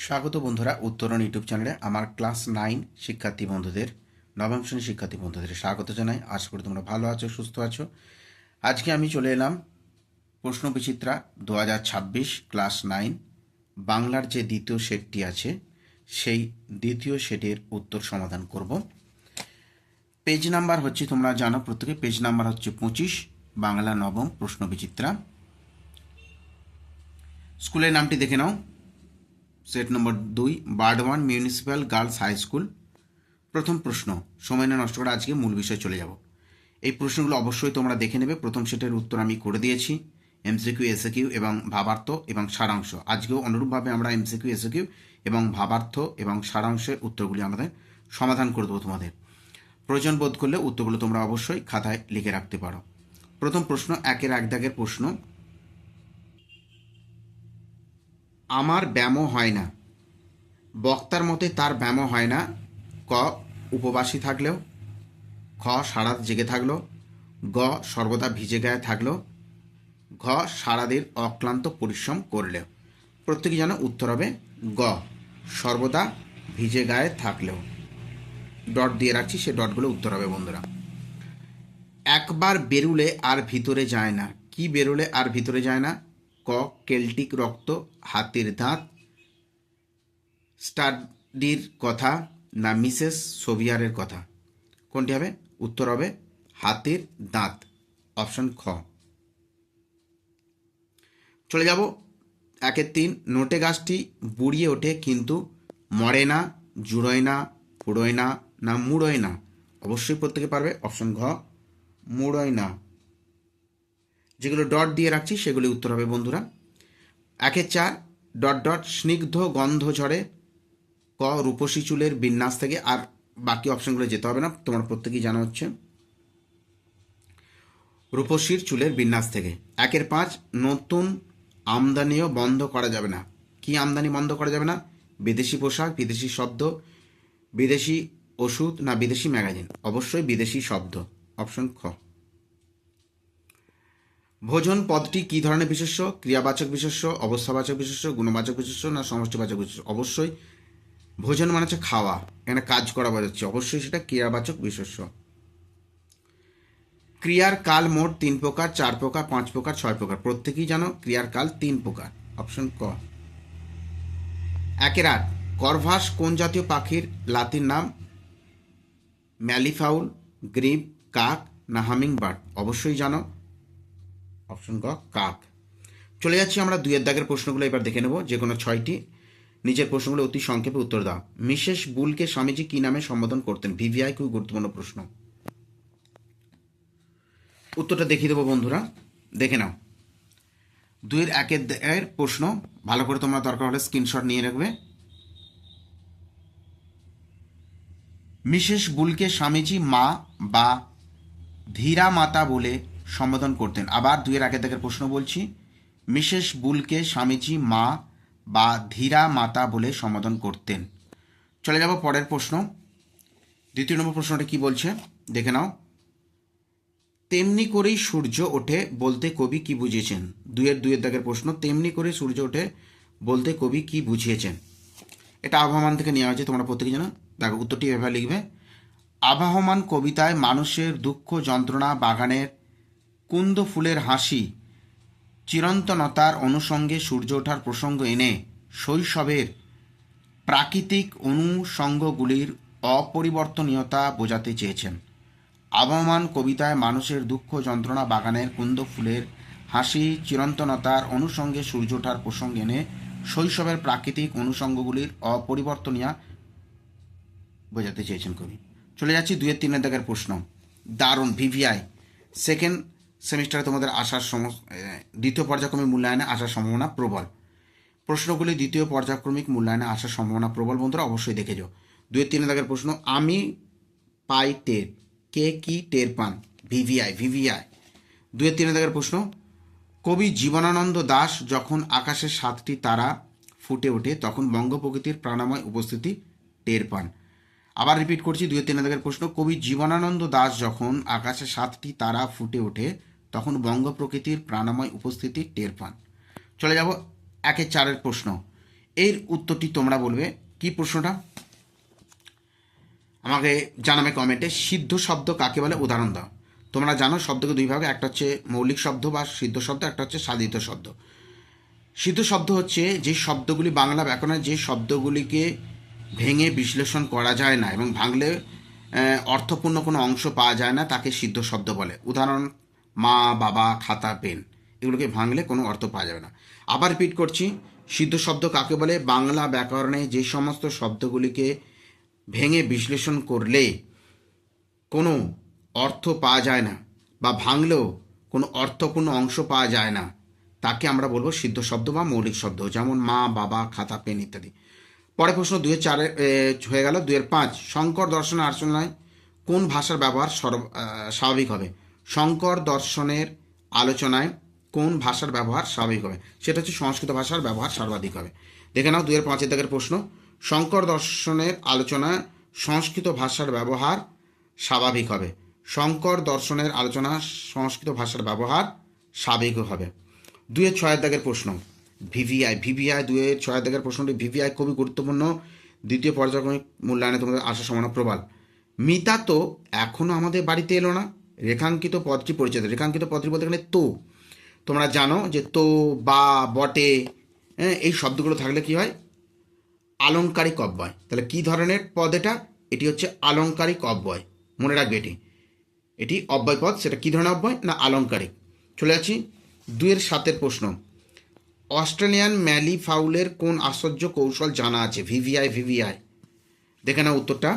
স্বাগত বন্ধুরা উত্তরণ ইউটিউব চ্যানেলে আমার ক্লাস 9 শিক্ষার্থী বন্ধুদের নবম শ্রেণীর শিক্ষার্থী বন্ধুদের স্বাগত জানাই। আশা করি তোমরা ভালো আছো, সুস্থ আছো। আজকে আমি চলে এলাম প্রশ্ন বিচিত্রা 2026 ক্লাস 9 বাংলার যে দ্বিতীয় সেটটি আছে সেই দ্বিতীয় সেটের উত্তর সমাধান করব। পেজ নাম্বার হচ্ছে, তোমরা জানো প্রত্যেকে, পেজ নাম্বার হচ্ছে 25, বাংলা নবম প্রশ্ন বিচিত্রা। স্কুলের নামটি দেখে নাও। Set number 2, Burdwan municipal girls high school. প্রথম প্রশ্ন, সময় না নষ্ট করে আজকে মূল বিষয়ে চলে যাব। এই প্রশ্নগুলো অবশ্যই তোমরা দেখে নেবে। প্রথম সেটের উত্তর আমি করে দিয়েছি, এমসিকিউ, এসএকিউ এবং ভাবার্থ এবং সারাংশ। আজকেও অনুরূপভাবে আমরা এমসিকিউ, এসএকিউ এবং ভাবার্থ এবং সারাংশের উত্তরগুলি আমাদের সমাধান করে দেবো। তোমাদের প্রয়োজন বোধ করলে উত্তরগুলো তোমরা অবশ্যই খাতায় লিখে রাখতে পারো। প্রথম প্রশ্ন, 1 দাগের প্রশ্ন। আমার ব্যায়ামও হয় না, বক্তার মতে তার ব্যায়ামও হয় না। ক, উপবাসী থাকলেও। খ, সারাত জেগে থাকলো। গ, সর্বদা ভিজে গায়ে থাকলো। ঘ, সারাদিন অক্লান্ত পরিশ্রম করলেও। প্রত্যেকে যেন উত্তর হবে গ, সর্বদা ভিজে গায়ে থাকলেও। ডট দিয়ে রাখছি, সে ডটগুলো উত্তর হবে বন্ধুরা। একবার বেরুলে আর ভিতরে যায় না। কি বেরুলে আর ভিতরে যায় না? ক, কেল্টিক রক্ত, হাতির দাঁত, স্টাডির কথা, না মিসেস সোভিয়ারের কথা? কোনটি হবে? উত্তর হবে হাতির দাঁত, অপশন খ। চলে যাব 1-3, নোটে গাছটি বুড়িয়ে ওঠে কিন্তু মরে না, জুড়োয় না, ফুড়োয় না, না মুড়োয় না? অবশ্যই প্রত্যেকে পারবে, অপশন ঘ, মুড়োয় না। যেগুলো ডট দিয়ে রাখছি সেগুলি উত্তর হবে বন্ধুরা। 1-4, ডট ডট, স্নিগ্ধ গন্ধ ঝরে। ক, রূপসী চুলের বিন্যাস থেকে। আর বাকি অপশনগুলো যেতে হবে না, তোমার প্রত্যেকেই জানা হচ্ছে রূপসীর চুলের বিন্যাস থেকে। 1-5, নতুন আমদানিও বন্ধ করা যাবে না। কি আমদানি বন্ধ করা যাবে না? বিদেশি পোশাক, বিদেশি শব্দ, বিদেশি ওষুধ, না বিদেশি ম্যাগাজিন? অবশ্যই বিদেশি শব্দ, অপশন খ। ভোজন পদটি কি ধরনের বিশেষ্য? ক্রিয়াবাচক বিশেষ্য, অবস্থাবাচক বিশেষ্য, গুণবাচক বিশেষ্য, না সমষ্টিবাচক বিশেষ্য? অবশ্যই ভোজন মানে হচ্ছে খাওয়া, এখানে কাজ করা বোঝাচ্ছে, অবশ্যই সেটা ক্রিয়াবাচক বিশেষ্য। ক্রিয়ার কাল মোট 3 প্রকার, 4 প্রকার, 5 প্রকার, 6 প্রকার? প্রত্যেকেই জানো ক্রিয়ার কাল 3 প্রকার, অপশন ক। 1-8, করভাস কোন জাতীয় পাখির লাতিন নাম? ম্যালিফাউল, গ্রিব, কাক, না হামিং বার্ড? অবশ্যই জানো, অপশন ক, কাক। চলে যাচ্ছি আমরা 2 দাগের প্রশ্নগুলো এবার দেখে নেব, যে কোনো 6টি। নিচের প্রশ্নগুলো অতি সংক্ষেপে উত্তর দাও। মিসেস বুলকে স্বামীজি কি নামে সম্বোধন করতেন? ভিভিআই, খুব গুরুত্বপূর্ণ প্রশ্ন। উত্তরটা দেখিয়ে দেবো বন্ধুরা, দেখে নাও। 2-1 প্রশ্ন, ভালো করে তোমরা দরকার হলে স্ক্রিনশট নিয়ে রাখবে। মিসেস বুলকে স্বামীজি মা বা ধীরা মাতা বলে সম্বোধন করতেন। আবার 2-1 প্রশ্ন বলছি, মিসেস বুলকে স্বামীজি মা বা ধীরা মাতা বলে সম্বোধন করতেন। চলে যাব পরের প্রশ্ন। 2 নম্বর প্রশ্নটা কি বলছে দেখে নাও। তেমনি করেই সূর্য ওঠে বলতে কবি কি বুঝিয়েছেন? 2-2 প্রশ্ন, তেমনি করে সূর্য ওঠে বলতে কবি কি বুঝিয়েছেন? এটা আবহমান থেকে নেওয়া হয়েছে, তোমরা প্রত্যেকে জানো। দেখো উত্তরটি এভাবে লিখবে। আবহমান কবিতায় মানুষের দুঃখ যন্ত্রণা, বাগানের কুন্দ ফুলের হাসি, চিরন্তনতার অনুষঙ্গে সূর্য ওঠার প্রসঙ্গ এনে শৈশবের প্রাকৃতিক অনুষঙ্গগুলির অপরিবর্তনীয়তা বোঝাতে চেয়েছেন। আবহমান কবিতায় মানুষের দুঃখ যন্ত্রণা, বাগানের কুন্দ ফুলের হাসি, চিরন্তনতার অনুষঙ্গে সূর্য ওঠার প্রসঙ্গ এনে শৈশবের প্রাকৃতিক অনুষঙ্গগুলির অপরিবর্তনীয় বোঝাতে চেয়েছেন কবি। চলে যাচ্ছি 2-3 দাগের প্রশ্ন। দারুণ, ভিভিআই সেকেন্ড সেমিস্টারে তোমাদের আসার দ্বিতীয় পর্যায়ক্রমিক মূল্যায়নে আসার সম্ভাবনা প্রবল। প্রশ্নগুলি দ্বিতীয় পর্যায়ক্রমিক মূল্যায়নে আসার সম্ভাবনা প্রবল বন্ধুরা, অবশ্যই দেখে যাও। 2-3 দাগের প্রশ্ন, আমি পাই টের, কে কি টের পান? VVI, VVI. 2-3 দাগের প্রশ্ন, কবি জীবনানন্দ দাশ যখন আকাশে 7টি তারা ফুটে ওঠে তখন বঙ্গ প্রকৃতির প্রাণময় উপস্থিতি টের পান। আবার রিপিট করছি, 2-3 দাগের প্রশ্ন, কবি জীবনানন্দ দাশ যখন আকাশে 7টি তারা ফুটে ওঠে তখন বঙ্গ প্রকৃতির প্রাণময় উপস্থিতি টের পান। চলে যাব 1-4 প্রশ্ন। এর উত্তরটি তোমরা বলবে। কি প্রশ্নটা আমাকে জানাবে কমেন্টে। সিদ্ধ শব্দ কাকে বলে, উদাহরণ দাও। তোমরা জানো শব্দকে দুই ভাগে, একটা হচ্ছে মৌলিক শব্দ বা সিদ্ধ শব্দ, একটা হচ্ছে সাধিত শব্দ। সিদ্ধ শব্দ হচ্ছে যে শব্দগুলি বাংলা ব্যাকরণে যে শব্দগুলিকে ভেঙে বিশ্লেষণ করা যায় না এবং ভাঙলে অর্থপূর্ণ কোনো অংশ পাওয়া যায় না, তাকে সিদ্ধ শব্দ বলে। উদাহরণ মা, বাবা, খাতা, পেন, এগুলোকে ভাঙলে কোনো অর্থ পাওয়া যাবে না। আবার রিপিট করছি, সিদ্ধ শব্দ কাকে বলে, বাংলা ব্যাকরণে যে সমস্ত শব্দগুলিকে ভেঙে বিশ্লেষণ করলে কোনো অর্থ পাওয়া যায় না বা ভাঙলেও কোনো অর্থপূর্ণ অংশ পাওয়া যায় না, তাকে আমরা বলবো সিদ্ধ শব্দ বা মৌলিক শব্দ, যেমন মা, বাবা, খাতা, পেন ইত্যাদি। পরের প্রশ্ন 2-4 হয়ে গেল। 2-5, শঙ্কর দর্শন আলোচনায় কোন ভাষার ব্যবহার স্বাভাবিক হবে? শঙ্কর দর্শনের আলোচনায় কোন ভাষার ব্যবহার স্বাভাবিক হবে? সেটা হচ্ছে সংস্কৃত ভাষার ব্যবহার সর্বাধিক হবে। দেখে নাও 2-5 দাগের প্রশ্ন। শঙ্কর দর্শনের আলোচনায় সংস্কৃত ভাষার ব্যবহার স্বাভাবিক হবে। শঙ্কর দর্শনের আলোচনা সংস্কৃত ভাষার ব্যবহার স্বাভাবিক হবে। 2-6 দাগের প্রশ্ন, ভিভিআই 2-6 দাগের প্রশ্নটি। ভিভিআই খুবই গুরুত্বপূর্ণ, দ্বিতীয় পর্যায়ক্রমিক মূল্যায়নে তোমাদের আসার সম্ভাবনা প্রবল। মিতা তো এখনও আমাদের বাড়িতে এলো না, রেখাঙ্কিত পদটি পরিচিত। রেখাঙ্কিত পদটি বলতে গেলে তো, তোমরা জানো যে তো, বা, বটে, এই শব্দগুলো থাকলে কি হয়, আলংকারিক অব্যয়। তাহলে কি ধরনের পদ এটা? এটি হচ্ছে আলংকারিক অব্যয়, মনে রাখবে। এটি অব্যয় পদ। সেটা কি ধরনের অব্যয় না আলংকারিক। চলে যাচ্ছি 2-7 প্রশ্ন। অস্ট্রেলিয়ান ম্যালি ফাউলের কোন আশ্চর্য কৌশল জানা আছে? ভিভিআই দেখে নাও উত্তরটা।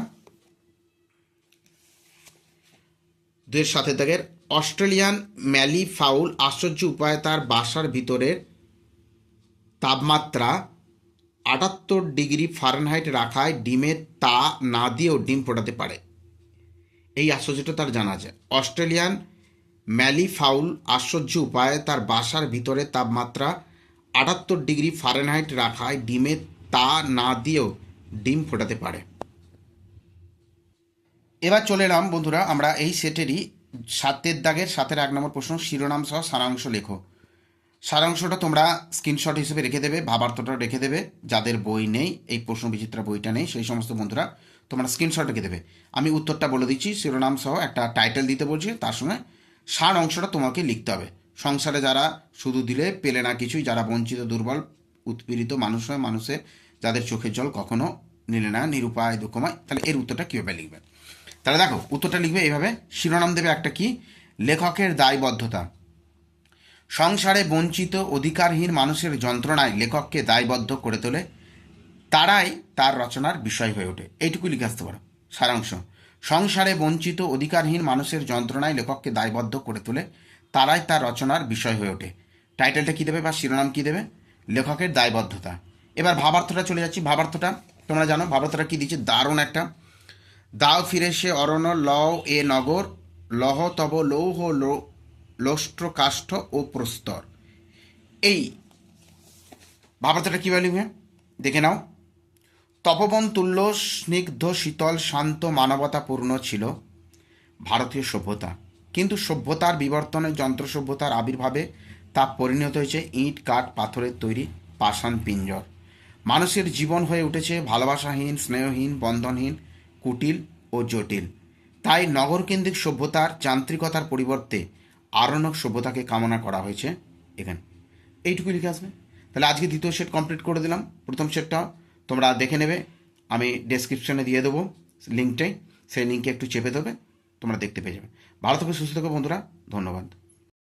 2-7 দাগের, অস্ট্রেলিয়ান ম্যালি ফাউল আশ্চর্য উপায়ে তার বাসার ভিতরের তাপমাত্রা 78 ডিগ্রি ফারেনহাইট রাখায় ডিমের তা না দিয়েও ডিম ফোটাতে পারে। এই আশ্চর্যটা তার জানা আছে। অস্ট্রেলিয়ান ম্যালি ফাউল আশ্চর্য উপায়ে তার বাসার ভিতরে তাপমাত্রা 78 ডিগ্রি ফারেনহাইট রাখায় ডিমের তা না দিয়েও ডিম ফোটাতে পারে। এবার চলে এলাম বন্ধুরা আমরা এই সেটেরই 7 দাগের 1 নম্বর প্রশ্ন। শিরোনাম সহ সারাংশ লেখো। সারাংশটা তোমরা স্ক্রিনশট হিসেবে রেখে দেবে, ভাবার্থটা রেখে দেবে। যাদের বই নেই, এই প্রশ্ন বিচিত্রা বইটা নেই, সেই সমস্ত বন্ধুরা তোমরা স্ক্রিনশট রেখে দেবে। আমি উত্তরটা বলে দিচ্ছি। শিরোনাম সহ একটা টাইটেল দিতে বলছি, তার সঙ্গে সার অংশটা তোমাকে লিখতে হবে। সংসারে যারা শুধু দিলে পেলে না কিছুই, যারা বঞ্চিত, দুর্বল, উৎপীড়িত মানুষ হয়, মানুষের যাদের চোখের জল কখনো নিলে না, নিরুপায়, দুঃখময়, তাহলে এর উত্তরটা কীভাবে লিখবে? তাহলে দেখো উত্তরটা লিখবে এইভাবে। শিরোনাম দেবে একটা কি, লেখকের দায়বদ্ধতা। সংসারে বঞ্চিত অধিকারহীন মানুষের যন্ত্রণায় লেখককে দায়বদ্ধ করে তোলে, তারাই তার রচনার বিষয় হয়ে ওঠে। এইটুকু লিখে আসতে পারো সারাংশ। সংসারে বঞ্চিত অধিকারহীন মানুষের যন্ত্রণায় লেখককে দায়বদ্ধ করে তোলে, তারাই তার রচনার বিষয় হয়ে ওঠে। টাইটেলটা কী দেবে বা শিরোনাম কী দেবে? লেখকের দায়বদ্ধতা। এবার ভাবার্থটা চলে যাচ্ছি। ভাবার্থটা তোমরা জানো, ভাবার্থটা কী দিচ্ছে, দারুণ একটা। দাও ফিরে সে অরণ্য, লও এ নগর, লহ তব লৌহ লোষ্ট্র কাষ্ঠ ও প্রস্তর। এই ভাবার্থটা কীভাবে লিখবে দেখে নাও। তপবন তুল্য স্নিগ্ধ শীতল শান্ত মানবতাপূর্ণ ছিল ভারতীয় সভ্যতা, কিন্তু সভ্যতার বিবর্তনে, যন্ত্র সভ্যতার আবির্ভাবে তা পরিণত হয়েছে ইট কাঠ পাথরের তৈরি পাষাণ পিঞ্জর। মানুষের জীবন হয়ে উঠেছে ভালোবাসাহীন, স্নেহহীন, বন্ধনহীন, কুটিল ও জটিল। তাই নগরকেন্দ্রিক সভ্যতার যান্ত্রিকতার পরিবর্তে আরণ্যক সভ্যতাকে কামনা করা হয়েছে এখানে। এইটুকু লিখে আসবে। তাহলে আজকে দ্বিতীয় সেট কমপ্লিট করে দিলাম। প্রথম সেটটা তোমরা দেখে নেবে, আমি ডেসক্রিপশনে দিয়ে দেবো লিঙ্কটাই, সেই লিঙ্কে একটু চেপে দেবে, তোমরা দেখতে পেয়ে যাবে। ভালো থেকো, সুস্থ থেকো বন্ধুরা, ধন্যবাদ।